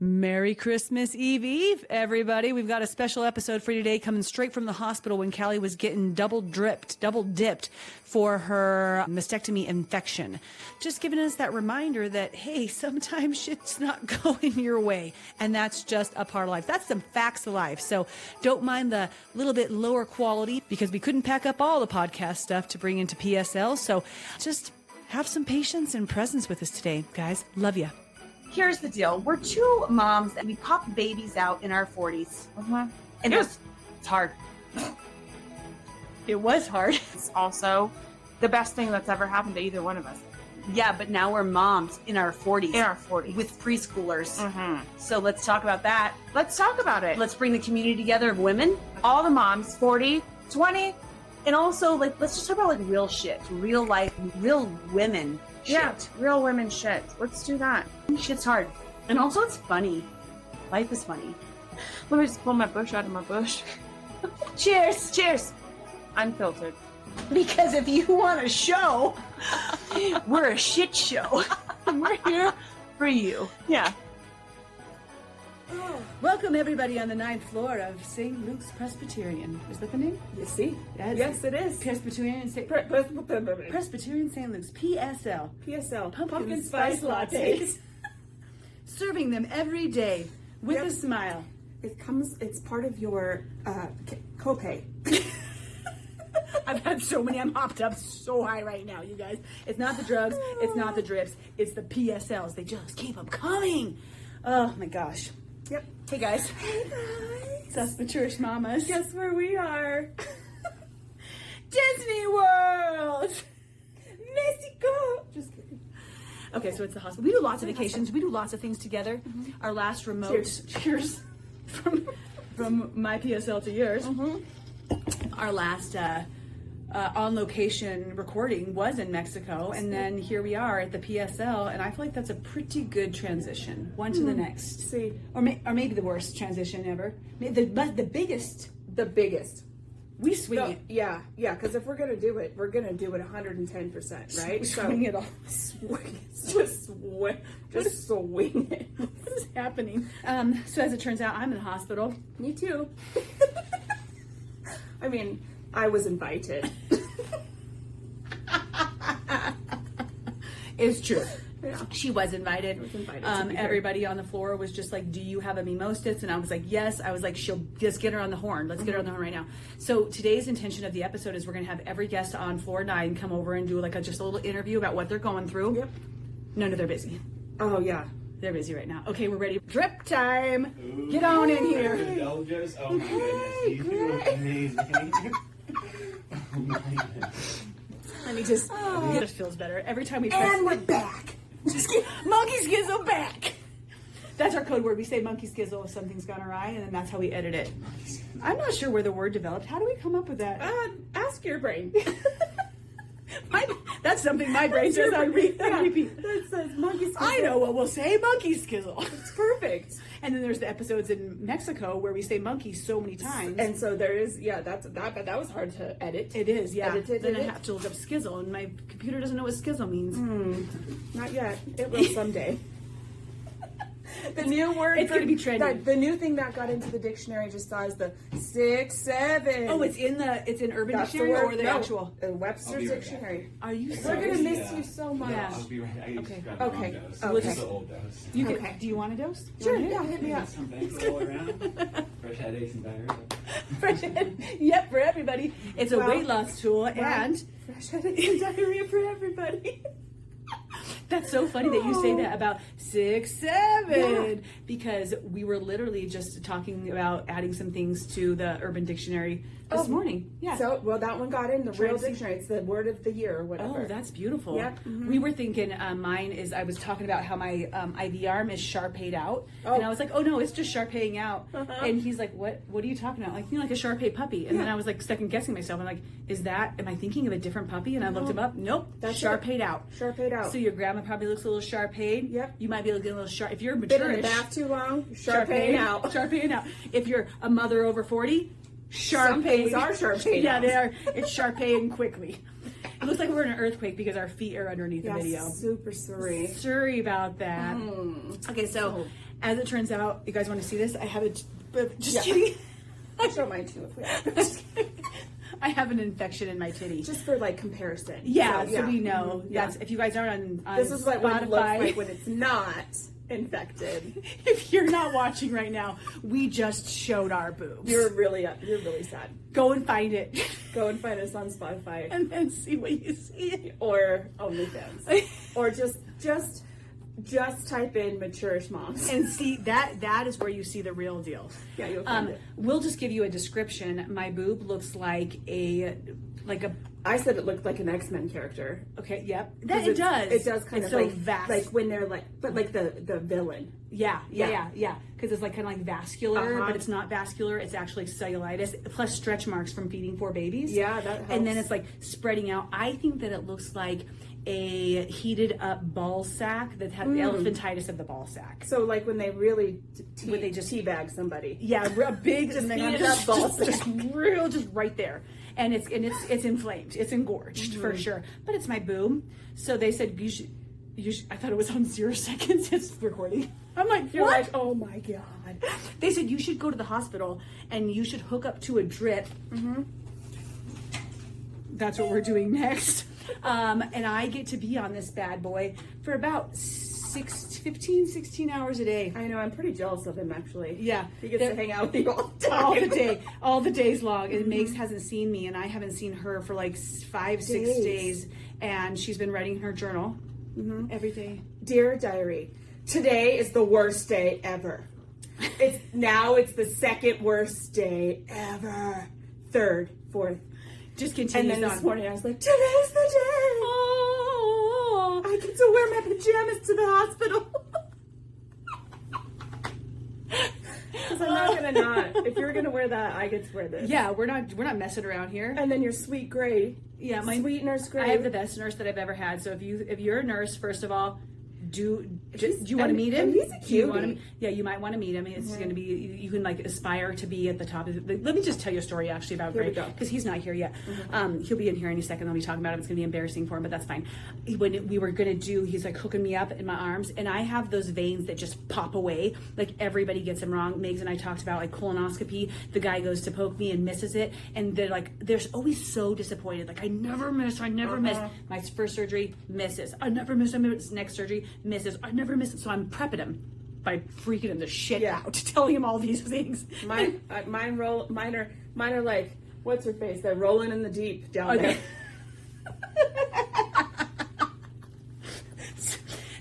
Merry Christmas Eve, everybody. We've got a special episode for you today coming straight from the hospital when Caley was getting double dipped for her mastectomy infection. Just giving us that reminder that, hey, sometimes shit's not going your way. And that's just a part of life. That's some facts of life. So don't mind the little bit lower quality because we couldn't pack up all the podcast stuff to bring into PSL. So just have some patience and presence with us today, guys. Love ya. Here's the deal. We're two moms and we popped babies out in our 40s. And it's hard. It was hard. It's also the best thing that's ever happened to either one of us. Yeah, but now we're moms in our 40s. In our 40s. With preschoolers. Mm-hmm. So let's talk about that. Let's talk about it. Let's bring the community together of women. All the moms, 40, 20. And also, let's just talk about, real shit. Real life, real women shit. Yeah, real women shit. Let's do that. Shit's hard. And also, it's funny. Life is funny. Let me just pull my bush out of my bush. Cheers. Cheers. Unfiltered. Because if you want a show, we're a shit show. And we're here for you. Yeah. Welcome, everybody, on the 9th floor of St. Luke's Presbyterian. Is that the name? You see? Yes, it is. Presbyterian St. Presbyterian St. Luke's, PSL. PSL. Pumpkin spice lattes. Serving them every day with a smile. It's part of your copay. I've had so many. I'm hopped up so high right now, you guys. It's not the drugs. It's not the drips. It's the PSLs. They just keep them coming. Oh, my gosh. Yep. Hey, guys. Hey, guys. Suspicious mamas. Guess where we are? Disney World. Mexico. Just kidding. Okay, so it's the hospital. We do lots of vacations. We do lots of things together. Mm-hmm. Our last remote. Cheers. From my PSL to yours. Mm-hmm. Our last on-location recording was in Mexico, and then here we are at the PSL, and I feel like that's a pretty good transition, one to the next. See, or maybe the worst transition ever. The biggest. The biggest. We swing it. Yeah, because if we're gonna do it, we're gonna do it 110%, right? Swing it all. Swing it. Just swing it. What is happening? So as it turns out, I'm in the hospital. Me too. I mean, I was invited. It's true. Yeah. She was invited. I was invited everybody on the floor was just like, do you have a mimosas? And I was like, yes. I was like, she'll just get her on the horn. Let's get her on the horn right now. So today's intention of the episode is we're going to have every guest on floor 9 come over and do just a little interview about what they're going through. Yep. No, they're busy. Oh, yeah. They're busy right now. Okay, we're ready. Drip time. Ooh, get on in here. Indulgence. Oh my goodness. You do amazing. Oh my goodness. Let me just, it just feels better. Every time we And we're back. Monkey Skizzle back. That's our code word. We say monkey skizzle if something's gone awry, and then that's how we edit it. I'm not sure where the word developed. How do we come up with that? Ask your brain. That's something my brain says on repeat. That says monkey skizzle. I know what we'll say, monkey skizzle. It's perfect. And then there's the episodes in Mexico where we say monkey so many times. And so there is, that was hard to edit. It is, yeah. Then I it? have to look up skizzle, and my computer doesn't know what skizzle means. Not yet. It will someday. The new word. It's going to be trendy. The new thing that got into the dictionary just saw is the 6, 7. Oh, it's in Urban Dictionary or the actual? Webster's Dictionary. Are you serious? We're going to miss you so much. Yeah. I'll be right. I used to grab Okay. the wrong dose. Okay. Just the old dose. You can, do you want a dose? Sure, yeah, hit me up. Something to roll around. Fresh headaches and diarrhea. Fresh head. Yep, for everybody. It's a weight loss tool and fresh headaches and diarrhea for everybody. That's so funny that you say that about 6, 7 because we were literally just talking about adding some things to the Urban Dictionary this morning. Yeah. So, that one got in the real dictionary. It's the word of the year or whatever. Oh, that's beautiful. Yeah. Mm-hmm. We were thinking mine is, I was talking about how my IV arm is Shar-Pei'd out. Oh. And I was like, oh no, it's just Shar-Pei'ing out. Uh-huh. And he's like, what are you talking about? Like, like a Shar-Pei puppy. And then I was like second guessing myself. I'm like, am I thinking of a different puppy? And I looked him up. Nope. That's Shar-Pei'd out. Shar-Pei'd out. So your grandma probably looks a little Shar-Pei'd. Yep. You might be looking a little sharp. If you're Been mature, in the bath too long, Shar-Pei'ing out. Shar-Pei'ing out. If you're a mother over 40, Shar-Pei'ing. Some things are Shar-Pei'ing Yeah, out. they are. It's Shar-Pei'ing quickly. It looks like we're in an earthquake because our feet are underneath the video. Super sorry. Sorry about that. Okay, so As it turns out, you guys want to see this? I have it. Just kidding. I'll show mine too if we have. Just kidding. I have an infection in my titty. Just for like comparison. Yeah, so we know. That's if you guys aren't on This is what Spotify, it looks like when it's not infected. If you're not watching right now, we just showed our boobs. You're really sad. Go and find it. Go and find us on Spotify And then see what you see. or OnlyFans, or just type in maturish moms. And see that is where you see the real deal. Yeah, you'll find it. We'll just give you a description. My boob looks like a I said it looked like an X-Men character. okay, yep. Because It does. It does kind it's of so like vast. like when they're like, but like the villain. Yeah. Because it's like kind of like vascular, Uh-huh. but it's not vascular. It's actually cellulitis plus stretch marks from feeding 4 babies. Yeah, that helps. And then it's like spreading out. I think that it looks like a heated up ball sack that had the elephantitis of the ball sack. So like when they really When they just teabag somebody. Yeah, a big Just thing heated just, up ball just real, just right there, and it's inflamed, it's engorged for sure. But it's my boob, so they said you should. I thought it was on 0 seconds. It's recording. I'm like, You're what? like, oh my god. They said you should go to the hospital and you should hook up to a drip. That's what we're doing next. And I get to be on this bad boy for about 16 hours a day. I know, I'm pretty jealous of him actually. Yeah. He gets to hang out with you all the time. all the days long. And Megs hasn't seen me, and I haven't seen her for like 5-6 days. And she's been writing in her journal every day. Dear diary, today is the worst day ever. It's the second worst day ever. Third, fourth. Just continues And then on. this morning I was like, today's the day. Oh, I get to wear my pajamas to the hospital. Because I'm not gonna not. If you're gonna wear that, I get to wear this. yeah, we're not messing around here. And then your sweet gray. Yeah, my Sweet nurse Gray. I have the best nurse that I've ever had. So if you're a nurse, first of all, do you want to meet him? and he's a Do you wanna- cutie. yeah, you might want to meet him. It's going to be you can like aspire to be at the top. Let me just tell you a story actually about Here we Gray go. because he's not here yet. He'll be in here any second. I'll be talking about him. It's going to be embarrassing for him, but that's fine. When we were going to he's like hooking me up in my arms, and I have those veins that just pop away. Like everybody gets them wrong. Megs and I talked about like colonoscopy. The guy goes to poke me and misses it, and they're always so disappointed. Like I never miss. My first surgery misses. I never miss. Next surgery misses. I never miss it. So I'm prepping him by freaking him the shit out, telling him all these things. Mine are like, what's her face? They're rolling in the deep down there.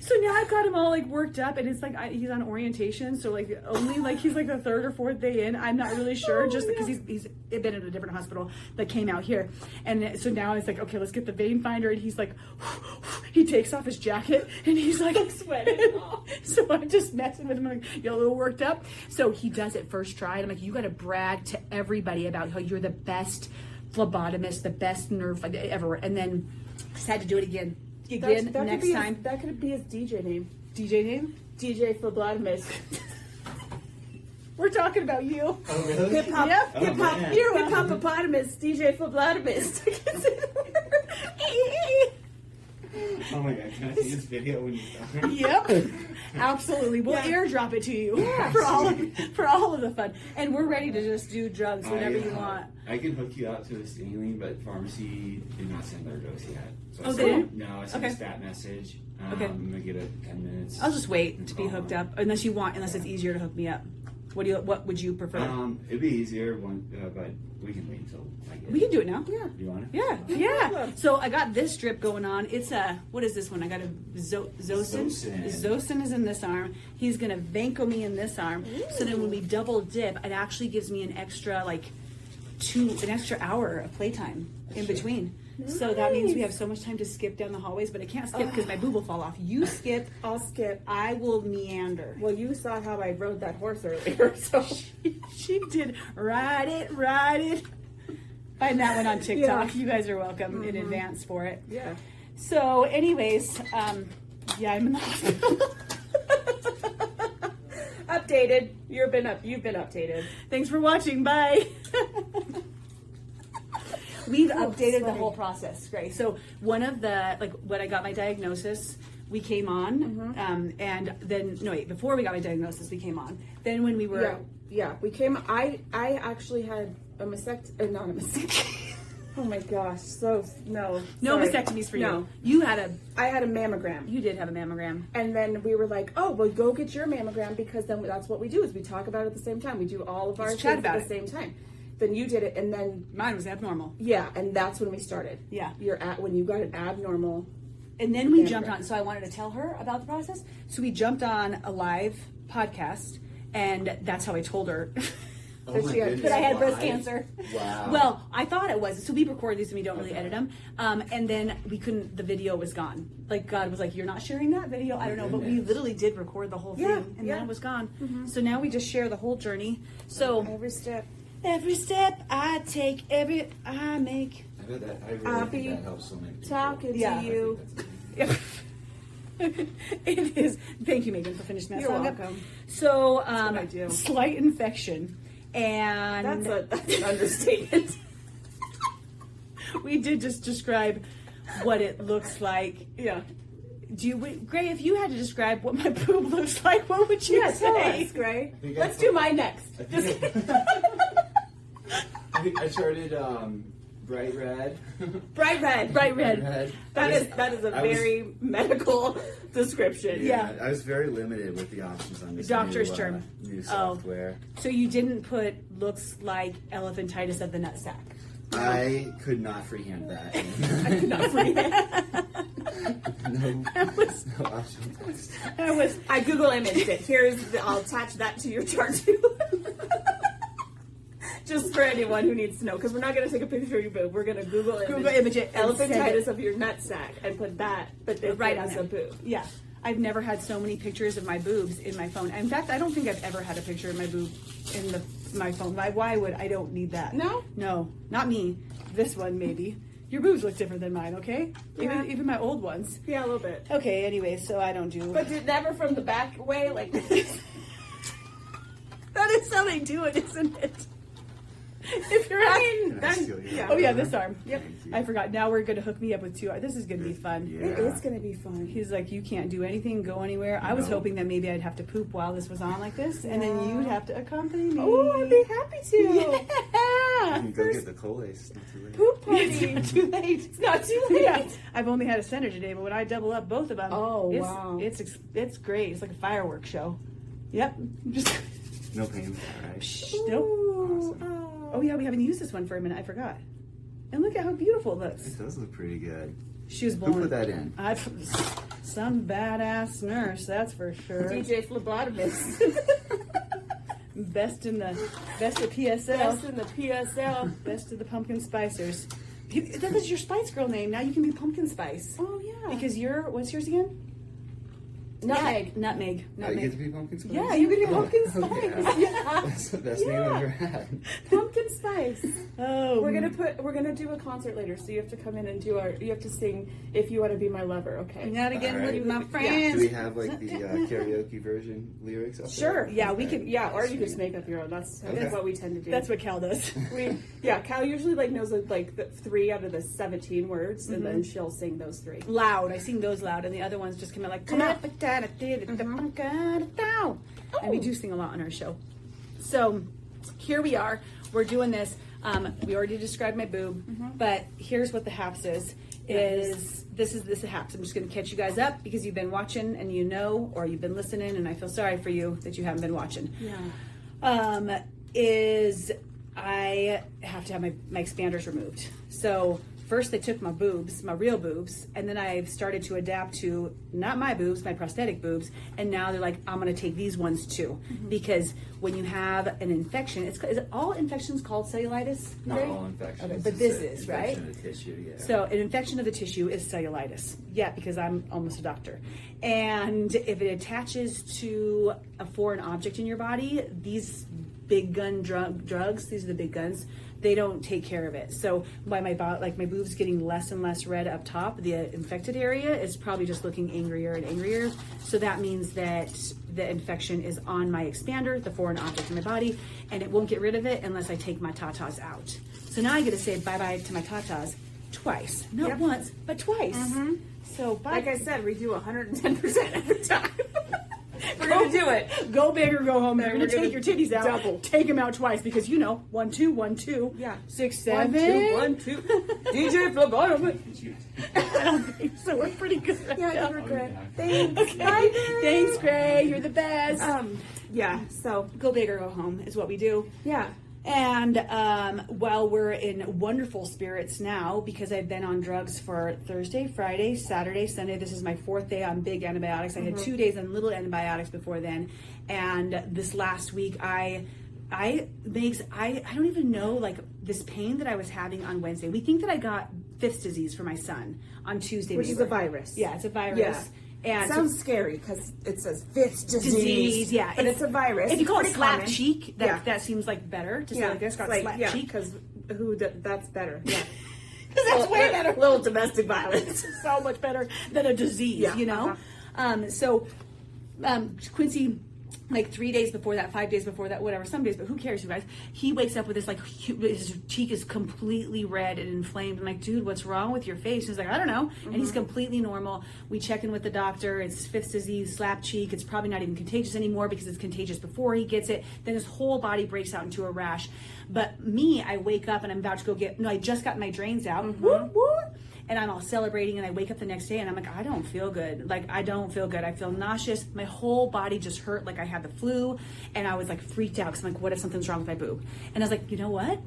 So now I've got him all like worked up, and it's like he's on orientation. So like only like he's like the 3rd or 4th day in. I'm not really sure, just because he's been at a different hospital that came out here, and so now it's like, okay, let's get the vein finder, and he's like, he takes off his jacket, and he's like sweating. So I'm just messing with him. I'm like, you're a little worked up. So he does it first try, and I'm like, you got to brag to everybody about how you're the best phlebotomist, the best nerve ever, and then just had to do it again. That Next time. that could be his DJ name. DJ name? DJ phlebotomist. We're talking about you. Oh, really? Hip hop, Yep. Oh, hip hop, man. hip hopopotamus, DJ phlebotomist. Oh my god, can I see this video when you're done? Yep. Absolutely. We'll airdrop it to you for all of the fun. And we're ready to just do drugs whenever you want. I can hook you out to a saline, but pharmacy did not send their dose yet. So Oh, I they sent, didn't? No, I sent Okay. a stat message. Okay. I'm gonna get it 10 minutes. I'll just wait to be hooked up unless it's easier to hook me up. What would you prefer? It'd be easier, but we can wait until I get We can do it now. Yeah. You want it? Yeah. So I got this strip going on. It's what is this one? I got a Zosin. Zosin is in this arm. He's gonna Vanco me in this arm. So then when we double dip, it actually gives me an extra hour of playtime in between. So that means we have so much time to skip down the hallways, but I can't skip because my boob will fall off. You skip, I'll skip. I will meander. Well, you saw how I rode that horse earlier, so She did ride it. Find that one on TikTok. Yeah. You guys are welcome in advance for it. yeah. So, anyways, I'm in the hospital. Updated. You've been updated. Thanks for watching. Bye. We've updated the sweaty. whole process, Gray. So one of the when I got my diagnosis, we came on, and then no wait, before we got my diagnosis, we came on. Then when we were we came. I actually had a mastectomy, not a mastectomy. Oh my gosh! So no sorry. mastectomies for you. No. I had a mammogram. You did have a mammogram. And then we were like, oh, well, go get your mammogram, because then that's what we do, is we talk about it at the same time. We do all of our Let's things chat about at the same time. Then you did it, and then Mine was abnormal. yeah, and that's when we started. Yeah. When you got an abnormal. And then we Mammogram. jumped on. So I wanted to tell her about the process. So we jumped on a live podcast, and that's how I told her. Oh That my she had- goodness, But I had breast why? cancer. Wow. Well, I thought it was. So we record these and we don't really edit them. And then we couldn't, the video was gone. Like God was like, you're not sharing that video? I don't know. But we goodness. literally did record the whole thing. Yeah, And yeah. then it was gone. So now we just share the whole journey. So Every step. every step I take, every I make. I bet that, I really I'll think be that helps so many people. talking Yeah. to you. It is. Thank you, Megan, for finishing that You're song up. welcome. So, what I do. slight infection. And That's an understatement. we did just describe what it looks like. Yeah. Gray, if you had to describe what my boob looks like, what would you Yeah, tell say? us, Gray. think Let's I- do mine next. I think I started bright red. Bright red. Bright red. That is a I was- very medical description. Yeah. I was very limited with the options on this Doctor's new, term. new Oh. software. So you didn't put looks like elephantitis of the nutsack. I could not freehand that. Not for you. no, That was, no option text. that was I Google imaged it. I'll attach that to your chart too. Just for anyone who needs to know, because we're not going to take a picture of your boob. We're going to Google image it and send elephantitis it. of your nutsack and put that, but it right on as there. a boob. Yeah. I've never had so many pictures of my boobs in my phone. In fact, I don't think I've ever had a picture of my boob in my phone. Why would I don't need that? No? No, not me. This one maybe. Your boobs look different than mine, okay? Yeah. Even my old ones. Yeah, a little bit. Okay, anyway, so I don't do. But never from the back way, like this. That is how they do it, isn't it? If you're I asking. mean, Can I steal your Oh yeah, arm? this arm. Yep. Thank you. I forgot. Now we're gonna hook me up with two. This is gonna be fun. Yeah. It is going to be fun. He's like, you can't do anything, go anywhere. I was No. hoping that maybe I'd have to poop while this was on like this, and then you'd have to accompany me. Oh, I'd be happy to. You Yeah. can go get the collace. It's not too late. Poop It's party. not too late. It's not too late. Yeah. I've only had a center today, but when I double up both of them, Oh, it's, wow. it's great. It's like a fireworks show. Yep. Just No pain. All right. nope. Ooh, Awesome. Oh yeah, we haven't used this one for a minute. I forgot. And look at how beautiful it looks. It does look pretty good. She was Who born. put that in? Some badass nurse, that's for sure. DJ phlebotomist. Best of PSL. Best in the PSL. Best of the pumpkin spicers. That is your Spice Girl name. Now you can be Pumpkin Spice. Oh, yeah. Because what's yours again? Nutmeg. Yeah, Nutmeg. Oh, you Nutmeg. get to be pumpkin spice? Yeah, you can be Pumpkin Spice. Okay. Yeah. That's the best name I've ever had. Pumpkin spice. Oh, We're gonna do a concert later, so you have to come in and you have to sing "If You Want to Be My Lover." Okay. not again All right. with my Do friends. we have like the karaoke version lyrics up there? Sure. Yeah, we Okay. can. Yeah, or you can just make up your own. That's Okay. what we tend to do. That's what Cal does. Cal usually knows the 3 out of the 17 words, and then she'll sing those 3. Loud. I sing those loud, and the other ones just come out like. Come out. And we do sing a lot on our show. So here we are. We're doing this. We already described my boob, but here's what the haps is. This is the haps. I'm just going to catch you guys up because you've been watching and you know, or you've been listening, and I feel sorry for you that you haven't been watching. Yeah. I have to have my expanders removed. So first they took my boobs, my real boobs, and then I've started to adapt to not my boobs, my prosthetic boobs, and now they're like, I'm going to take these ones too. Because when you have an infection, is it all infections called cellulitis? Not Gray? all infections. Okay, but It's this an is, right? infection of the tissue, yeah. So an infection of the tissue is cellulitis. Yeah, because I'm almost a doctor. And if it attaches to a foreign object in your body, these big gun drugs, these are the big guns, they don't take care of it. So by my boobs getting less and less red up top, the infected area is probably just looking angrier and angrier. So that means that the infection is on my expander, the foreign object in my body, and it won't get rid of it unless I take my tatas out. So now I get to say bye-bye to my tatas twice. Not Yep. once, but twice. So, Like I said, we do 110% every time. We're going to do it. go big or go home. You're We're gonna take gonna your titties out. double. Take them out twice because 1, 2, 1, 2. Yeah. 6, 7. 1, 2, 1, 2. DJ Flaboyant. I don't think so. We're pretty good. Yeah, you were good. Okay. Thanks. Bye, Gray. Thanks, Gray. You're the best. Yeah, so, Go big or go home is what we do. yeah. And while we're in wonderful spirits now, because I've been on drugs for Thursday, Friday, Saturday, Sunday. This is my 4th day on big antibiotics. I had 2 days on little antibiotics before then. And this last week, I don't even know, like, this pain that I was having on Wednesday. We think that I got Fifth's disease for my son on Tuesday. Which is a virus. Yeah, it's a virus. Yeah. And Sounds scary because it says Fifth's disease. yeah. But it's a virus. If you call it Pretty slap common. cheek, Yeah. that seems like better to say Yeah, like this, got like, slap yeah, cheek. because that's better. Yeah. That's way better. Little domestic violence. So much better than a disease, Yeah, you know? So Quincy, like 3 days before that, 5 days before that, whatever, some days, but who cares, you guys? He wakes up with this, like, his cheek is completely red and inflamed. I'm like, dude, what's wrong with your face? He's like, I don't know. And he's completely normal. We check in with the doctor. It's Fifth's disease, slap cheek. It's probably not even contagious anymore because it's contagious before he gets it. Then his whole body breaks out into a rash. But me, I wake up and I'm about to go I just got my drains out. Whoop, whoop. And I'm all celebrating, and I wake up the next day and I'm like, I don't feel good. Like, I don't feel good. I feel nauseous. My whole body just hurt like I had the flu. And I was like freaked out because I'm like, what if something's wrong with my boob? And I was like, you know what?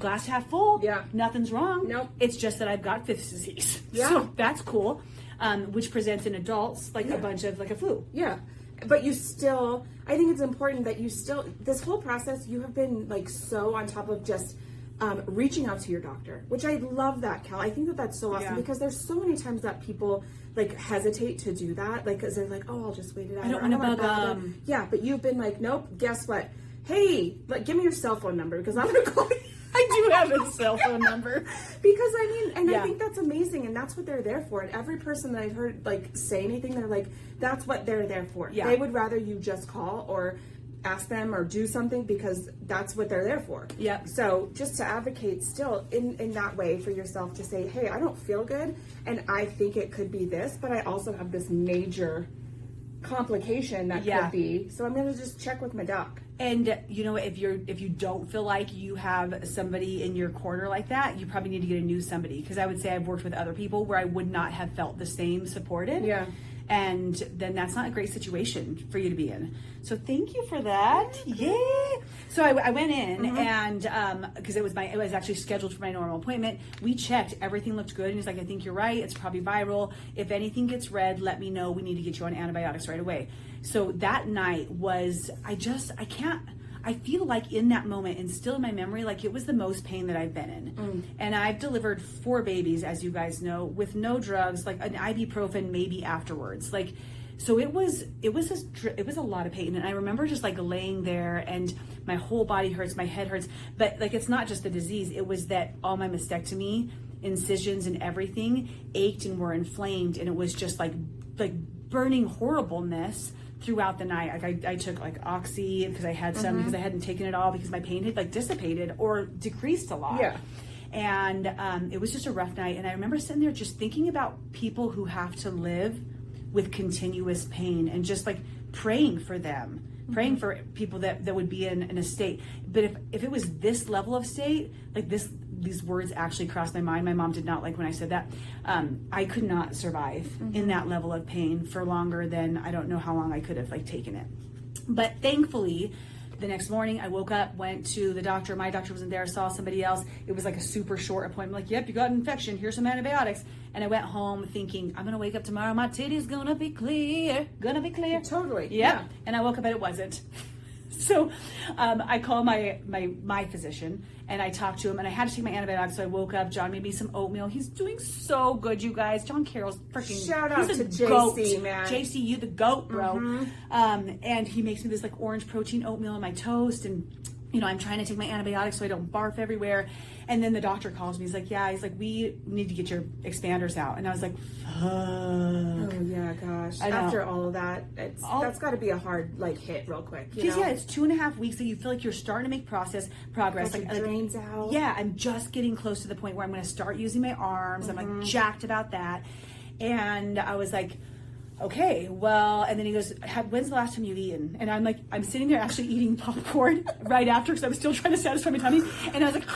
Glass half full. Yeah. Nothing's wrong. Nope. It's just that I've got Fifth's disease. Yeah. So that's cool. Which presents in adults like a bunch of like a flu. Yeah. But you still, I think it's important that this whole process, you have been like so on top of just reaching out to your doctor, which I love that, Cal. I think that that's so awesome because there's so many times that people like hesitate to do that, like because they're like, oh, I'll just wait it out. I don't want to bug them. Yeah, but you've been like, nope. Guess what? Hey, like, give me your cell phone number because I'm gonna call you. I do have a cell phone number. Because I mean, and Yeah. I think that's amazing, and that's what they're there for. And every person that I've heard like say anything, they're like, that's what they're there for. Yeah. They would rather you just call or ask them or do something because that's what they're there for. Yep. So just to advocate still in that way for yourself to say, hey, I don't feel good and I think it could be this, but I also have this major complication that Yeah. could be. So I'm going to just check with my doc. And you know, if you don't feel like you have somebody in your corner like that, you probably need to get a new somebody. Because I would say I've worked with other people where I would not have felt the same supported. Yeah. And then that's not a great situation for you to be in. So thank you for that. Yay! So I went in and because it was actually scheduled for my normal appointment. We checked, everything looked good, and he's like, I think you're right. It's probably viral. If anything gets red, let me know. We need to get you on antibiotics right away. So that night was I feel like in that moment and still in my memory, like it was the most pain that I've been in. And I've delivered 4 babies, as you guys know, with no drugs, like an ibuprofen maybe afterwards. Like, so it was a lot of pain. And I remember just like laying there and my whole body hurts, my head hurts. But like, it's not just the disease. It was that all my mastectomy incisions and everything ached and were inflamed. And it was just like burning horribleness throughout the night. Like I took like Oxy because I had some because I hadn't taken it all because my pain had like dissipated or decreased a lot. Yeah. And it was just a rough night. And I remember sitting there just thinking about people who have to live with continuous pain and just like praying for them, praying for people that would be in a state. But if it was this level of state, like these words actually crossed my mind. My mom did not like when I said that. I could not survive in that level of pain for longer than I don't know how long I could have like taken it. But thankfully, the next morning I woke up, went to the doctor. My doctor wasn't there, saw somebody else. It was like a super short appointment. Like, yep, you got an infection. Here's some antibiotics. And I went home thinking, I'm going to wake up tomorrow. My titty's going to be clear. Going to be clear. Totally. Yep. Yeah. And I woke up and it wasn't. So I called my physician and I talked to him and I had to take my antibiotics. So I woke up. John made me some oatmeal. He's doing so good, you guys. John Carroll's freaking Shout out he's a to goat. JC, man. JC, you the goat, bro. And he makes me this like orange protein oatmeal on my toast and I'm trying to take my antibiotics so I don't barf everywhere. And then the doctor calls me. He's like, we need to get your expanders out. And I was like, fuck. Oh yeah, gosh. After all of that, that's got to be a hard hit real quick. Because it's 2.5 weeks that you feel like you're starting to make progress. Like drains out. Yeah, I'm just getting close to the point where I'm going to start using my arms. I'm like jacked about that. And I was like, okay, well, and then he goes, when's the last time you've eaten? And I'm sitting there actually eating popcorn right after because I was still trying to satisfy my tummy. And I was like,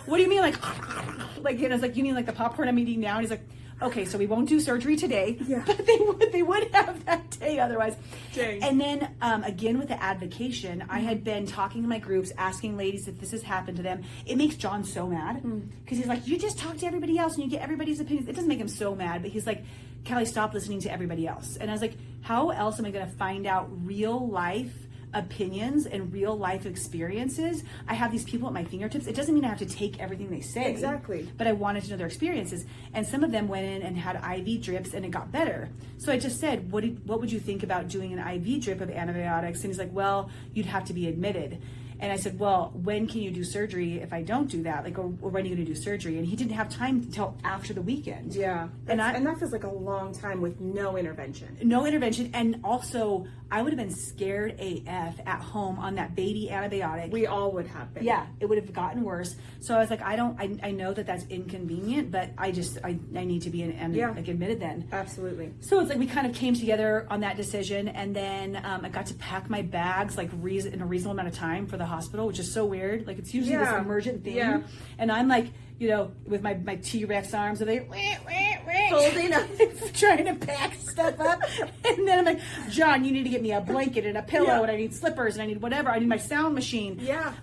what do you mean? And I was like, you mean like the popcorn I'm eating now? And he's like, okay, so we won't do surgery today, but they would have that day otherwise. Dang. And then again with the advocation, I had been talking to my groups, asking ladies if this has happened to them. It makes John so mad because he's like, you just talk to everybody else and you get everybody's opinions. It doesn't make him so mad, but he's like, Caley, stop listening to everybody else. And I was like, how else am I going to find out real life opinions and real life experiences? I have these people at my fingertips. It doesn't mean I have to take everything they say. Exactly. But I wanted to know their experiences. And some of them went in and had IV drips and it got better. So I just said, what would you think about doing an IV drip of antibiotics? And he's like, well, you'd have to be admitted. And I said, well, when can you do surgery if I don't do that? Or when are you going to do surgery? And he didn't have time until after the weekend. Yeah. And that feels like a long time with no intervention. No intervention. And also, I would have been scared AF at home on that baby antibiotic. We all would have been. Yeah, it would have gotten worse. So I was like, I know that that's inconvenient, but I need to be admitted then. Absolutely. So it's like we kind of came together on that decision, and then I got to pack my bags in a reasonable amount of time for the hospital, which is so weird. Like it's usually this emergent thing. Yeah. And I'm like, with my T-Rex arms, are they folding up, trying to pack stuff up. And then I'm like, John, you need to get me a blanket and a pillow, and I need slippers, and I need whatever. I need my sound machine. Yeah.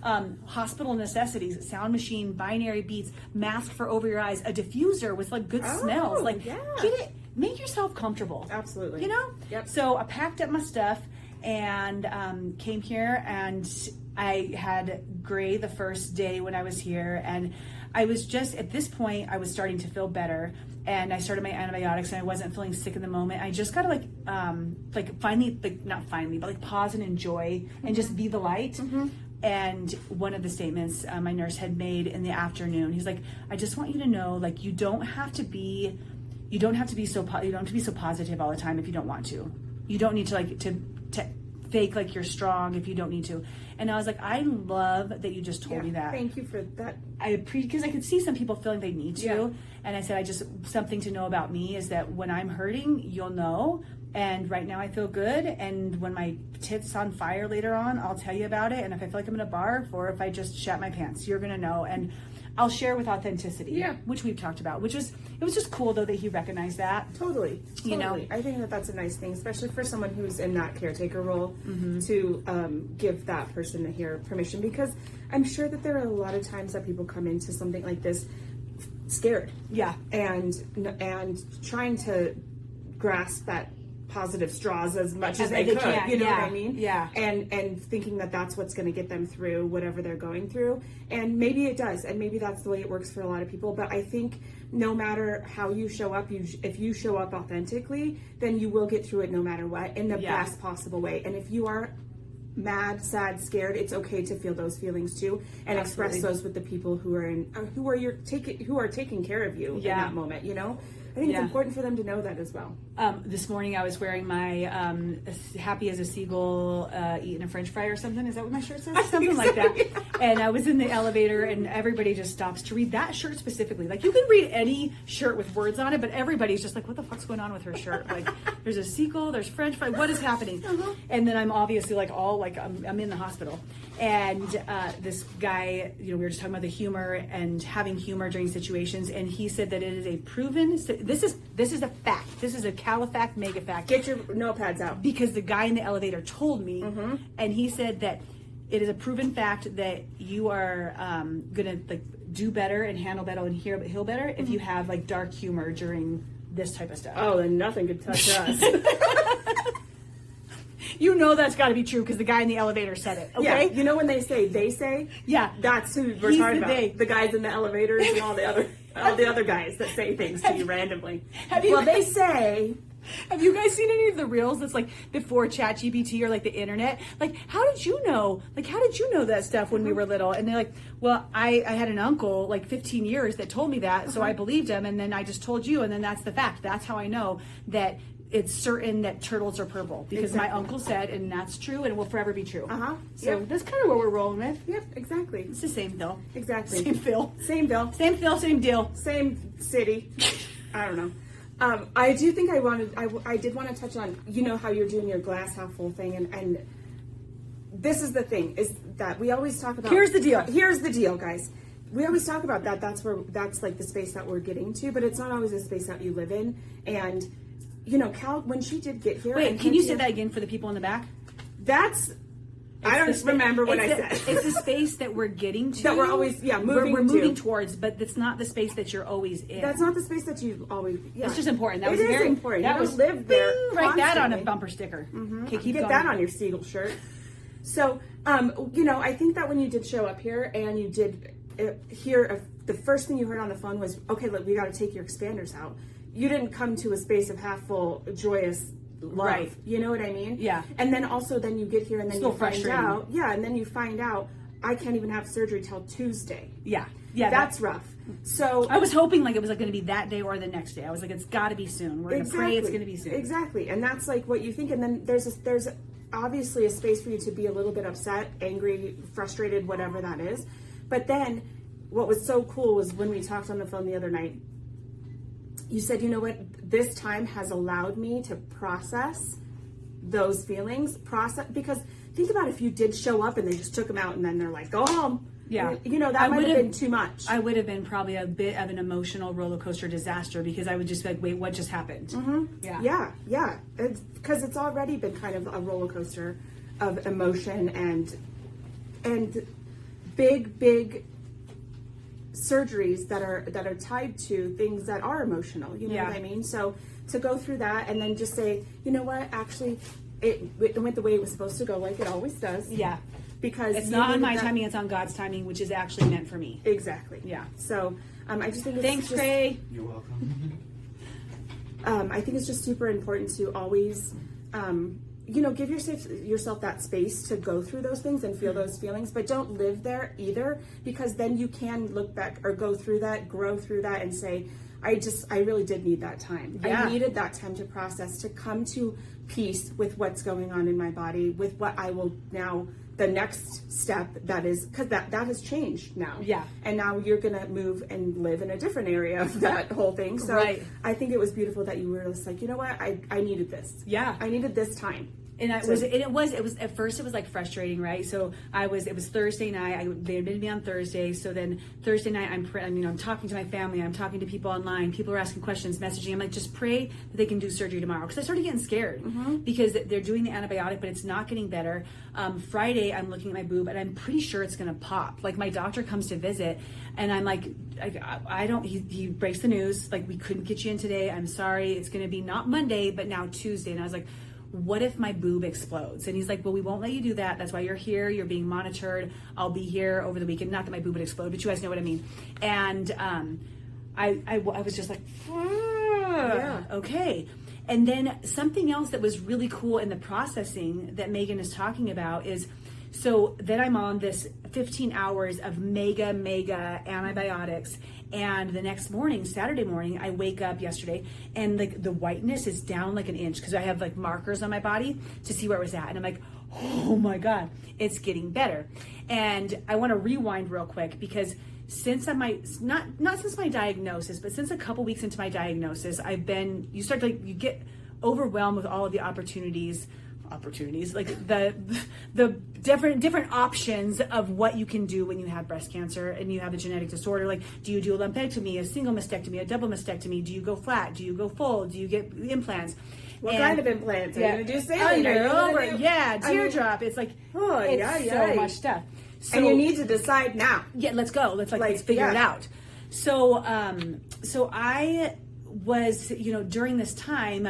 Hospital necessities, sound machine, binary beats, mask for over your eyes, a diffuser with good smells. Get it, make yourself comfortable. Absolutely. Yep. So I packed up my stuff and came here, and I had Gray the first day when I was here, and I was just, at this point, I was starting to feel better, and I started my antibiotics, and I wasn't feeling sick in the moment. I just gotta pause and enjoy and just be the light. Mm-hmm. And one of the statements my nurse had made in the afternoon, he's like, I just want you to know, you don't have to be so positive all the time if you don't want to. You don't need to fake like you're strong if you don't need to. And I was like, I love that you just told me that. Thank you for that. Because I could see some people feeling they need to. Yeah. And I said, something to know about me is that when I'm hurting, you'll know. And right now I feel good. And when my tit's on fire later on, I'll tell you about it. And if I feel like I'm in a barf or if I just shat my pants, you're going to know. And I'll share with authenticity, which we've talked about, it was just cool though that he recognized that. Totally. I think that's a nice thing, especially for someone who's in that caretaker role, to give that person permission, because I'm sure that there are a lot of times that people come into something like this scared. Yeah. And trying to grasp that positive straws as much as they could, can. You know what I mean? Yeah. And thinking that that's what's going to get them through whatever they're going through. And maybe it does. And maybe that's the way it works for a lot of people. But I think no matter how you show up, if you show up authentically, then you will get through it no matter what, in the best possible way. And if you are mad, sad, scared, it's okay to feel those feelings too, and express those with the people who are taking care of you in that moment, I think it's important for them to know that as well. This morning I was wearing my happy as a seagull eating a French fry or something. Is that what my shirt says? Something like that. And I was in the elevator and everybody just stops to read that shirt specifically. You can read any shirt with words on it, but everybody's just like, what the fuck's going on with her shirt? There's a seagull, there's French fry, what is happening? And then I'm obviously I'm in the hospital. And this guy, we were just talking about the humor and having humor during situations, and he said that it is a proven, this is a fact, this is a Califact mega fact. Get your notepads out. Because the guy in the elevator told me, and he said that it is a proven fact that you are gonna do better and handle better and heal better if you have dark humor during this type of stuff. Oh, then nothing could touch us. That's got to be true because the guy in the elevator said it. Okay. Yeah. When they say. Yeah. That's who we're talking about. The guys in the elevators and all the other guys that say things to you randomly. They say Have you guys seen any of the reels that's like before ChatGPT or like the internet? Like, how did you know? Like, how did you know that stuff when we were little? And they're like, well, I had an uncle like 15 years that told me that, so I believed him, and then I just told you, and then that's the fact. That's how I know that it's certain that turtles are purple because my uncle said, and that's true, and it will forever be true. So that's kind of what we're rolling with. Yep, exactly. It's the same Phil. Exactly. Same Phil. Same Bill. Same Phil, same deal. Same city. I don't know. I do think I did want to touch on, you know, how you're doing your glass half full thing, and this is the thing, is that we always talk about. Here's the deal. Here's the deal, guys. We always talk about that. That's like the space that we're getting to, but it's not always the space that you live in. And, you know, Cal, when she did get here. Wait, can you say that again for the people in the back? I don't remember what I said. It's the space that we're getting to. That we're always, moving We're moving to. towards, but it's not the space that you're always in. That's not the space that you always. Yeah. That's just important. That It was is very important. That You was don't live there. Write that on a constantly. bumper sticker. Okay, keep Get going. that on your Siegel shirt. So, you know, I think that when you did show up here and you did hear, the first thing you heard on the phone was, okay, look, we got to take your expanders out. You didn't come to a space of half full, joyous love. Right. You know what I mean? Yeah. And then also, then you get here and then Still you find frustrating. out. Yeah, and then you find out I can't even have surgery till Tuesday. Yeah. That's rough. So I was hoping like it was like going to be that day or the next day. I was like, it's got to be soon. We're going to pray it's going to be soon. Exactly, and that's like what you think. And then there's obviously a space for you to be a little bit upset, angry, frustrated, whatever that is. But then, what was so cool was when we talked on the phone the other night. You said, you know what? This time has allowed me to process those feelings. Because think about if you did show up and they just took them out and then they're like, go home. Yeah. You know, that might have been too much. I would have been probably a bit of an emotional roller coaster disaster because I would just be like, wait, what just happened? Yeah. Because it's already been kind of a roller coaster of emotion and big surgeries that are tied to things that are emotional. You know what I mean? So to go through that and then just say, you know what, actually, it went the way it was supposed to go, like it always does. Yeah. Because it's not on my timing, it's on God's timing, which is actually meant for me. Exactly. Yeah. So I just think it's Thanks, Trey. You're welcome. I think it's just super important to always, you know, give yourself that space to go through those things and feel those feelings, but don't live there either, because then you can look back or go through that, grow through that, and say, I really did need that time. Yeah. I needed that time to process, to come to peace with what's going on in my body, with what I will now, the next step that is, because that has changed now. Yeah. And now you're going to move and live in a different area of that whole thing. So Right. I think it was beautiful that you were just like, you know what, I needed this. Yeah. I needed this time. And it was at first it was like frustrating, right? So it was Thursday night. They admitted me on Thursday. So then Thursday night, I'm talking to my family. I'm talking to people online. People are asking questions, messaging. I'm like, just pray that they can do surgery tomorrow. Because I started getting scared because they're doing the antibiotic, but it's not getting better. Friday, I'm looking at my boob and I'm pretty sure it's going to pop. Like my doctor comes to visit and I'm like, he breaks the news. Like, we couldn't get you in today. I'm sorry. It's going to be not Monday, but now Tuesday. And I was like, what if my boob explodes? And he's like, well, we won't let you do that. That's why you're here. You're being monitored. I'll be here over the weekend. Not that my boob would explode, but you guys know what I mean. And I was just like, okay. And then something else that was really cool in the processing that Megan is talking about is, so then I'm on this 15 hours of mega antibiotics. And the next morning, Saturday morning, I wake up yesterday and like the whiteness is down like an inch because I have like markers on my body to see where it was at. And I'm like, oh my God, it's getting better. And I want to rewind real quick because since not since my diagnosis, but since a couple weeks into my diagnosis, you get overwhelmed with all of the opportunities, like the different options of what you can do when you have breast cancer and you have a genetic disorder. Like, do you do a lumpectomy, a single mastectomy, a double mastectomy? Do you go flat? Do you go full? Do you get implants? What kind of implants? Are you going to do saline? Teardrop. It's like, so much stuff. So, and you need to decide now. Yeah, let's go. Let's figure it out. So I was, during this time,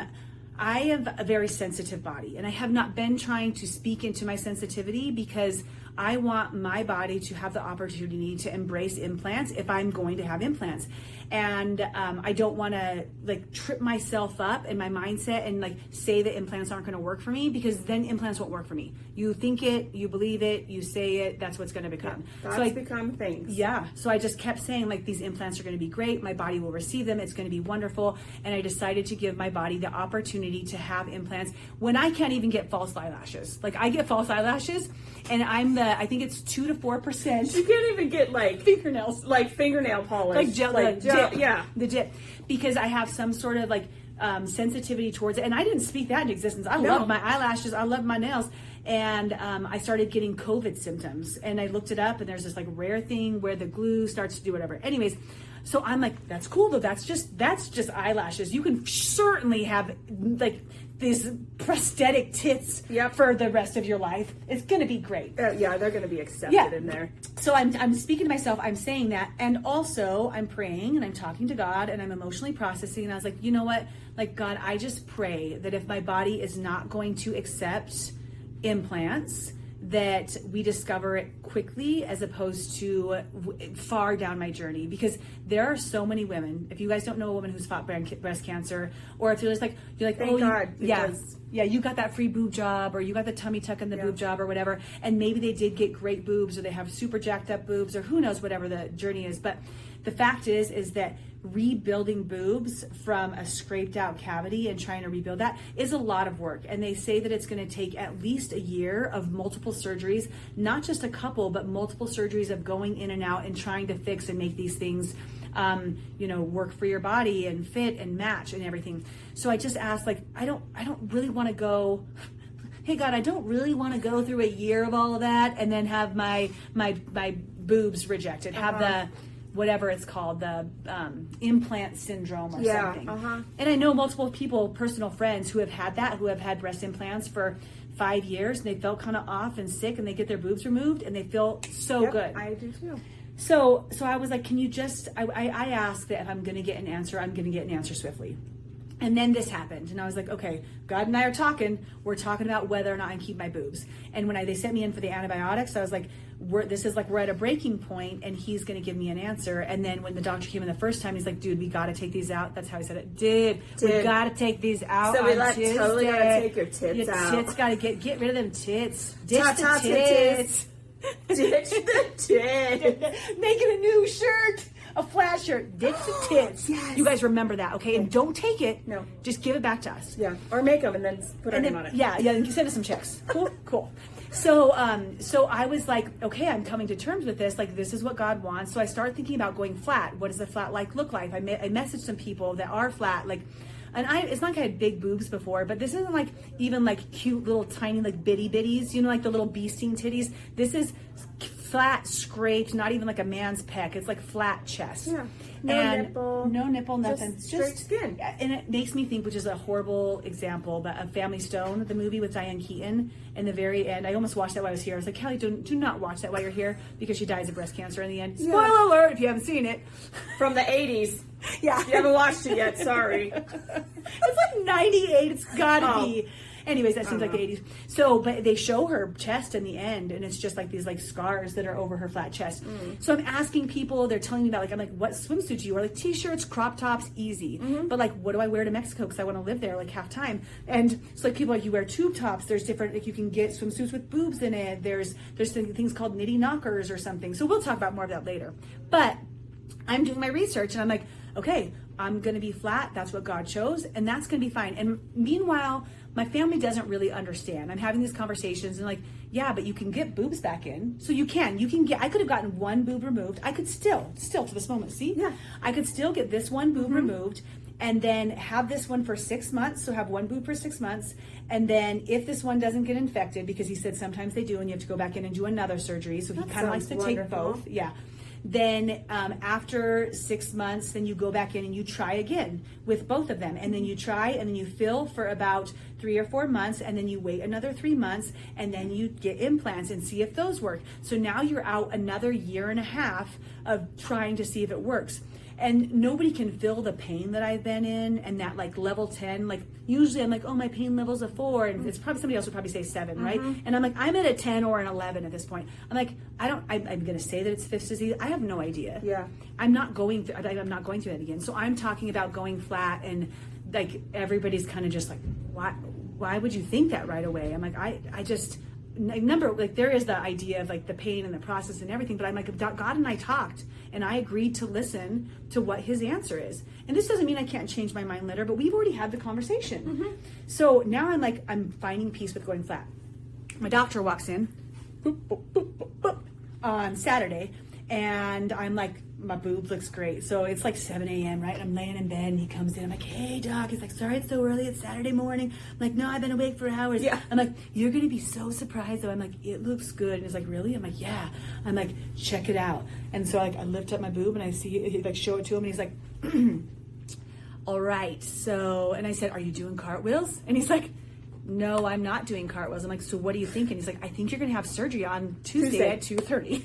I have a very sensitive body, and I have not been trying to speak into my sensitivity because I want my body to have the opportunity to embrace implants if I'm going to have implants. And I don't want to like trip myself up in my mindset and like say that implants aren't going to work for me, because then implants won't work for me. You think it, you believe it, you say it, that's what's going to become. Thoughts so become things. Yeah. So I just kept saying like, these implants are going to be great. My body will receive them. It's going to be wonderful. And I decided to give my body the opportunity to have implants when I can't even get false eyelashes. Like I get false eyelashes and I think it's 2 to 4%. You can't even get like fingernails, like fingernail polish, like gel, dip, yeah, the dip, because I have some sort of like sensitivity towards it, and I didn't speak that into existence. I love my eyelashes, I love my nails, and I started getting COVID symptoms, and I looked it up, and there's this like rare thing where the glue starts to do whatever. Anyways, so I'm like, that's cool though. That's just eyelashes. You can certainly have like these prosthetic tits for the rest of your life. It's gonna be great. Yeah, they're gonna be accepted in there. So I'm speaking to myself, I'm saying that, and also I'm praying and I'm talking to God and I'm emotionally processing, and I was like, you know what? Like, God, I just pray that if my body is not going to accept implants, that we discover it quickly as opposed to far down my journey, because there are so many women. If you guys don't know a woman who's fought breast cancer, or if you're like, thank God, yeah, you got that free boob job, or you got the tummy tuck in the boob job or whatever, and maybe they did get great boobs, or they have super jacked up boobs, or who knows, whatever the journey is. But the fact is that rebuilding boobs from a scraped out cavity and trying to rebuild that is a lot of work. And they say that it's going to take at least a year of multiple surgeries, not just a couple, but multiple surgeries of going in and out and trying to fix and make these things work for your body and fit and match and everything. So I just asked, like, I don't really want to go, hey God, I don't really want to go through a year of all of that and then have my boobs rejected, have the whatever it's called, the implant syndrome or something. And I know multiple people, personal friends, who have had that, who have had breast implants for 5 years, and they felt kind of off and sick, and they get their boobs removed and they feel so good. I do too. So I was like, can you just, I asked that if I'm going to get an answer, I'm going to get an answer swiftly. And then this happened, and I was like, okay, God and I are talking. We're talking about whether or not I can keep my boobs. And when they sent me in for the antibiotics, I was like, we're at a breaking point, and he's going to give me an answer. And then when the doctor came in the first time, he's like, dude, we got to take these out. That's how he said it. Dude, we got to take these out. So we Tuesday. totally got to take your tits out. Your tits got to get rid of them tits. Ditch Ta-ta the tits. Ditch the tits. Making a new shirt. A flat shirt, ditch the tits. Yes. You guys remember that, okay? And don't take it. No. Just give it back to us. Yeah. Or make them and then put our name on it. Yeah, and send us some checks. Cool. So I was like, okay, I'm coming to terms with this. Like, this is what God wants. So I started thinking about going flat. What does a flat look like? I messaged some people that are flat, like, and it's not like I had big boobs before, but this isn't like even like cute little tiny like bitty bitties, like the little bee sting titties. This is flat, scraped, not even like a man's pec. It's like flat chest. Yeah. No nipple, nothing. Just straight skin. And it makes me think, which is a horrible example, but of Family Stone, the movie with Diane Keaton, in the very end, I almost watched that while I was here. I was like, Callie, do not watch that while you're here, because she dies of breast cancer in the end. Spoiler alert if you haven't seen it. From the 80s. Yeah. If you haven't watched it yet, sorry. It's like 98. It's gotta be. Anyways, that seems like the 80s. So, but they show her chest in the end, and it's just like these like scars that are over her flat chest. So I'm asking people, they're telling me about, like, I'm like, what swimsuit do you wear? Like t-shirts, crop tops, easy. But like, what do I wear to Mexico? Because I want to live there like half time. And it's like people like, you wear tube tops. There's different, like you can get swimsuits with boobs in it. There's things called nitty knockers or something. So we'll talk about more of that later. But I'm doing my research, and I'm like, okay, I'm going to be flat. That's what God chose, and that's going to be fine. And meanwhile, my family doesn't really understand. I'm having these conversations, and like, yeah, but you can get boobs back in. So you can get, I could have gotten one boob removed. I could still to this moment, see? Yeah. I could still get this one boob removed, and then have this one for 6 months. So have one boob for 6 months. And then if this one doesn't get infected, because he said sometimes they do, and you have to go back in and do another surgery. So he kind of likes to take both. Yeah. Then after 6 months, then you go back in and you try again with both of them. And then you try, and then you fill for about 3 or 4 months, and then you wait another 3 months, and then you get implants and see if those work. So now you're out another 1.5 years of trying to see if it works. And nobody can feel the pain that I've been in, and that like level 10, like usually I'm like, oh, my pain level's a 4, and it's probably somebody else would probably say 7, right? And I'm like, I'm at a 10 or an 11 at this point. I'm like, I'm going to say that it's Fift's disease. I have no idea. Yeah. I'm not going through that again. So I'm talking about going flat, and like everybody's kind of just like, why would you think that right away? I'm like, I just, number, like there is the idea of like the pain and the process and everything, but I'm like, God and I talked, and I agreed to listen to what his answer is. And this doesn't mean I can't change my mind later, but we've already had the conversation. So now I'm like, I'm finding peace with going flat. My doctor walks in boop, boop, boop, boop, boop, on Saturday, and I'm like, my boob looks great. So it's like 7 a.m., right? I'm laying in bed, and he comes in. I'm like, hey, doc. He's like, sorry it's so early. It's Saturday morning. I'm like, no, I've been awake for hours. Yeah. I'm like, you're going to be so surprised, though. I'm like, it looks good. And he's like, really? I'm like, yeah. I'm like, check it out. And so like I lift up my boob, and I see, he like show it to him, and he's like, all right. So, and I said, are you doing cartwheels? And he's like, no, I'm not doing cartwheels. I'm like, so what are you thinking? He's like, I think you're going to have surgery on Tuesday. At 2:30.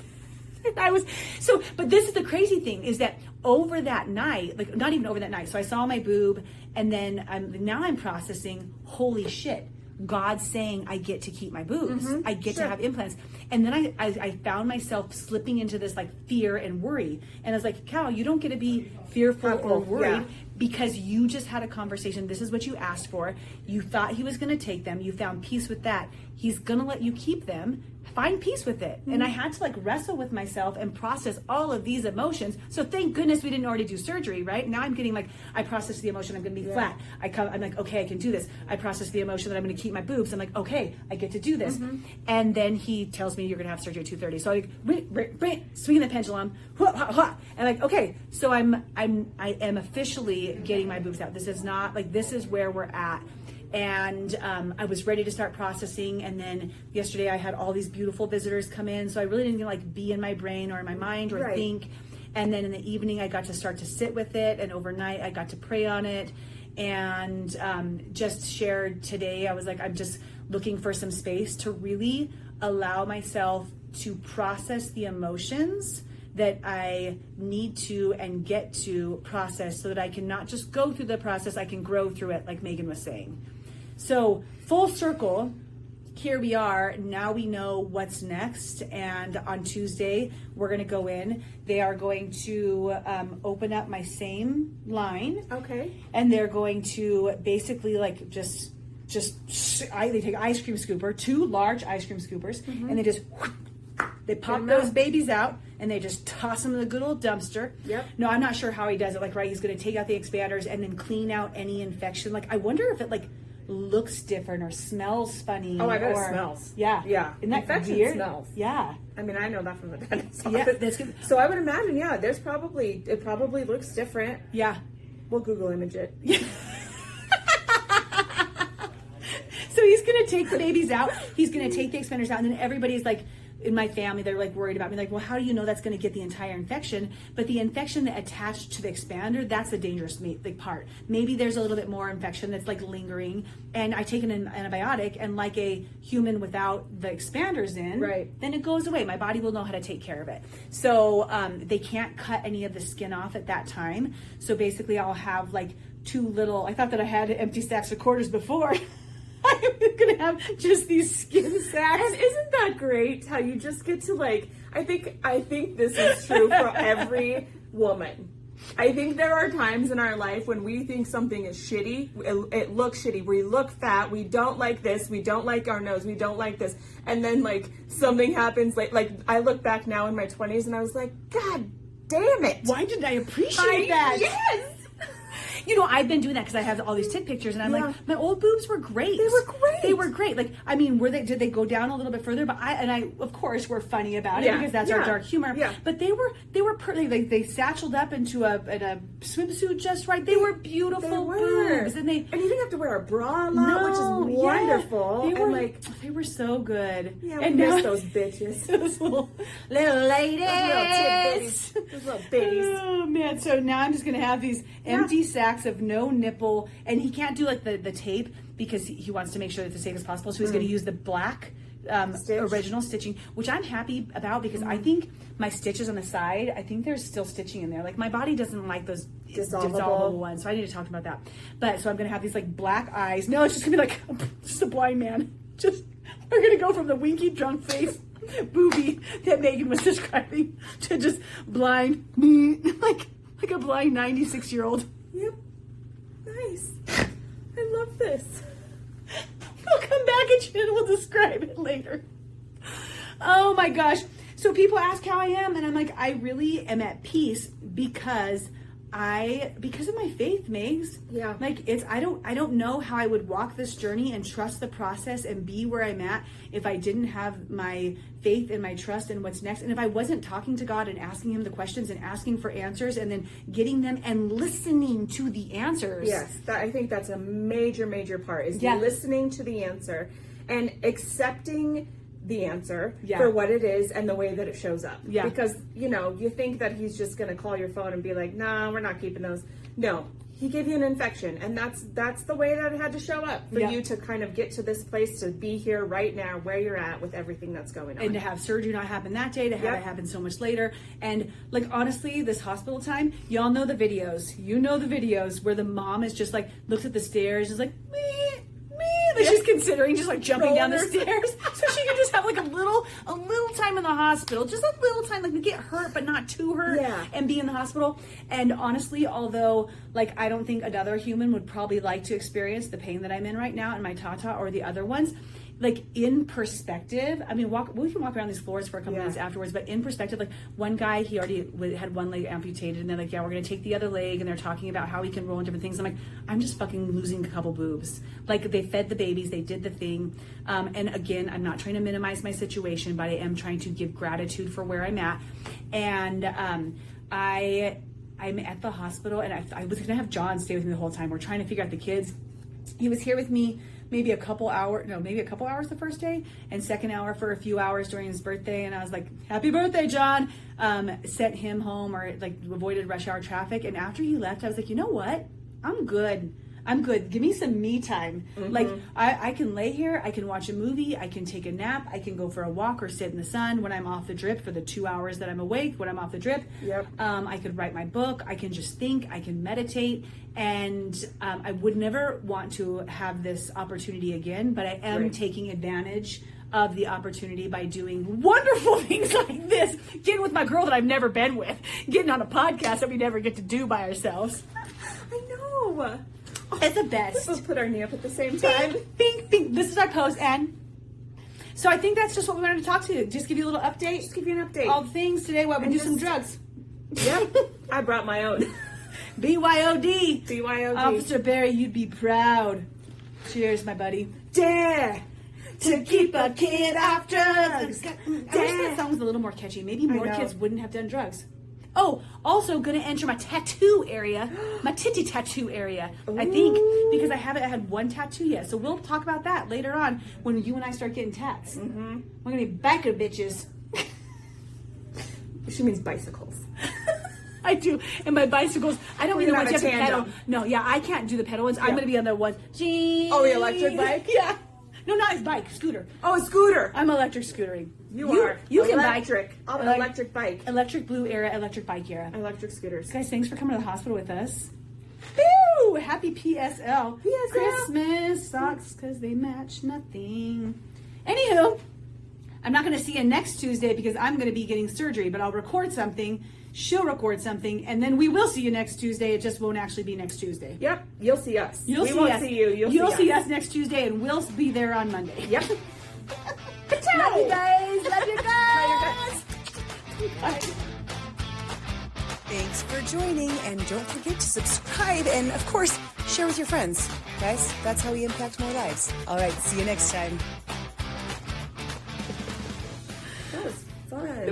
But this is the crazy thing, is that over that night, like not even over that night. So I saw my boob, and then now I'm processing, holy shit, God's saying I get to keep my boobs. I get to have implants. And then I found myself slipping into this like fear and worry. And I was like, Cal, you don't get to be fearful or worried because you just had a conversation. This is what you asked for. You thought he was going to take them. You found peace with that. He's going to let you keep them. Find peace with it. And I had to like wrestle with myself and process all of these emotions. So thank goodness we didn't already do surgery, right? Now I'm getting like, I process the emotion I'm going to be flat. I'm like, okay, I can do this. I process the emotion that I'm going to keep my boobs. I'm like, okay, I get to do this. And then he tells me you're going to have surgery at 2:30. So I like, swinging the pendulum, and like, okay, so I am officially getting my boobs out. This is not like, this is where we're at. And I was ready to start processing, and then yesterday I had all these beautiful visitors come in, so I really didn't like be in my brain or in my mind or think. And then in the evening I got to start to sit with it, and overnight I got to pray on it, and just shared today. I was like, I'm just looking for some space to really allow myself to process the emotions that I need to and get to process, so that I can not just go through the process, I can grow through it, like Megan was saying. So full circle, here we are. Now we know what's next. And on Tuesday, we're going to go in. They are going to open up my same line. Okay. And they're going to basically like they take ice cream scooper, 2 large ice cream scoopers, and they pop those babies out, and they just toss them in the good old dumpster. Yep. No, I'm not sure how he does it. Like, right, he's going to take out the expanders and then clean out any infection. Like, I wonder if it like looks different or smells funny. Oh, I bet it smells. Yeah. Yeah. Isn't that infection weird? smells. Yeah. I mean, I know that from the dentist. Yeah, that's good. So I would imagine, it probably looks different. Yeah. We'll Google image it. So he's going to take the babies out. He's going to take the expanders out. And then everybody's like, in my family, they're like worried about me. Like, well, how do you know that's going to get the entire infection? But the infection that attached to the expander, that's the dangerous part. Maybe there's a little bit more infection that's like lingering. And I take an antibiotic, and like a human without the expanders in, then it goes away. My body will know how to take care of it. So they can't cut any of the skin off at that time. So basically I'll have like 2 little, I thought that I had empty sacks of quarters before. I'm gonna have just these skin sacks. And isn't that great how you just get to like, I think this is true for every woman. I think there are times in our life when we think something is shitty, it looks shitty, we look fat, we don't like this, we don't like our nose, we don't like this, and then like something happens, like I look back now in my 20s and I was like, God damn it. Why didn't I appreciate that? Yes! You know, I've been doing that because I have all these tit pictures, and I'm like, my old boobs were great. They were great. Like, I mean, did they go down a little bit further? But I, of course, we're funny about it because that's our dark humor. Yeah. But they were they satcheled up into a swimsuit just right. They were beautiful boobs, and you didn't have to wear a bra a lot, which is wonderful. They were so good. Yeah, we miss those bitches. Those little ladies. Those little babies. Oh man! So now I'm just gonna have these empty sacks of no nipple, and he can't do like the tape because he wants to make sure that it's as safe as possible. So he's going to use the black original stitching, which I'm happy about because I think my stitches on the side, I think there's still stitching in there. Like my body doesn't like those dissolvable ones, so I need to talk about that. But so I'm gonna have these like black eyes. No, it's just gonna be like just a blind man. We're gonna go from the winky drunk face booby that Megan was describing to just blind, like a blind 96-year-old. Yep. Nice. I love this. We'll come back and we'll describe it later. Oh my gosh. So people ask how I am, and I'm like, I really am at peace because of my faith, Megs. Yeah. Like I don't know how I would walk this journey and trust the process and be where I'm at if I didn't have my faith and my trust in what's next. And if I wasn't talking to God and asking him the questions and asking for answers and then getting them and listening to the answers. Yes. I think that's a major, major part is listening to the answer and accepting the answer for what it is and the way that it shows up. Yeah. Because, you think that he's just going to call your phone and be like, no, we're not keeping those. No, he gave you an infection. And that's the way that it had to show up for you to kind of get to this place, to be here right now where you're at with everything that's going on. And to have surgery not happen that day, to have it happen so much later. And like, honestly, this hospital time, y'all know the videos. You know the videos where the mom is just like, looks at the stairs, is like, me. Like she's considering just like jumping down the stairs so she can just have like a little time in the hospital, just a little time, like to get hurt but not too hurt, and be in the hospital. And honestly, although like I don't think another human would probably like to experience the pain that I'm in right now in my Tata or the other ones, like in perspective, I mean, we can walk around these floors for a couple minutes afterwards, but in perspective, like one guy, he already had one leg amputated, and they're like, yeah, we're going to take the other leg, and they're talking about how he can roll and different things. I'm like, I'm just fucking losing a couple boobs. Like they fed the babies, they did the thing. And again, I'm not trying to minimize my situation, but I am trying to give gratitude for where I'm at. And I'm at the hospital, and I was going to have John stay with me the whole time. We're trying to figure out the kids. He was here with me maybe a couple hours the first day, and second hour for a few hours during his birthday. And I was like, happy birthday, John. Sent him home, or like avoided rush hour traffic. And after he left, I was like, you know what? I'm good. Give me some me time. Like I can lay here, I can watch a movie, I can take a nap, I can go for a walk or sit in the sun when I'm off the drip for the 2 hours that I'm awake when I'm off the drip. I could write my book, I can just think, I can meditate. And I would never want to have this opportunity again, but I am taking advantage of the opportunity by doing wonderful things like this, getting with my girl that I've never been with, getting on a podcast that we never get to do by ourselves. I know. It's the best. We'll put our knee up at the same time. Bing, bing. This is our pose, and so I think that's just what we wanted to talk to you. Just give you a little update. Just give you an update. All the things today while we do some drugs. Yep. I brought my own. BYOD. BYOD. Officer Barry, you'd be proud. Cheers, my buddy. Dare to keep a kid off drugs. I wish that song was a little more catchy. Maybe more kids wouldn't have done drugs. Oh, also gonna enter my tattoo area, my titty tattoo area. Ooh. I think because I haven't had one tattoo yet. So we'll talk about that later on when you and I start getting tats. We're gonna be biker bitches. She means bicycles. I do, and my bicycles. I don't mean the ones you have to pedal. Tandem. No, yeah, I can't do the pedal ones. I'm gonna be on the ones. Oh, the electric bike? Yeah. No, not his bike, scooter. Oh, a scooter. I'm electric scootering. You are. You electric. can bike. Electric bike. Electric blue era, electric bike era. Electric scooters. Guys, thanks for coming to the hospital with us. Woo! Happy PSL. Christmas socks, because they match nothing. Anywho, I'm not going to see you next Tuesday because I'm going to be getting surgery, but I'll record something. She'll record something, and then we will see you next Tuesday. It just won't actually be next Tuesday. Yep, you'll see us. We won't see you. You'll see us next Tuesday, and we'll be there on Monday. Yep. Love you guys. Love you guys. Bye. Thanks for joining, and don't forget to subscribe and, of course, share with your friends. Guys, that's how we impact more lives. All right, see you next time.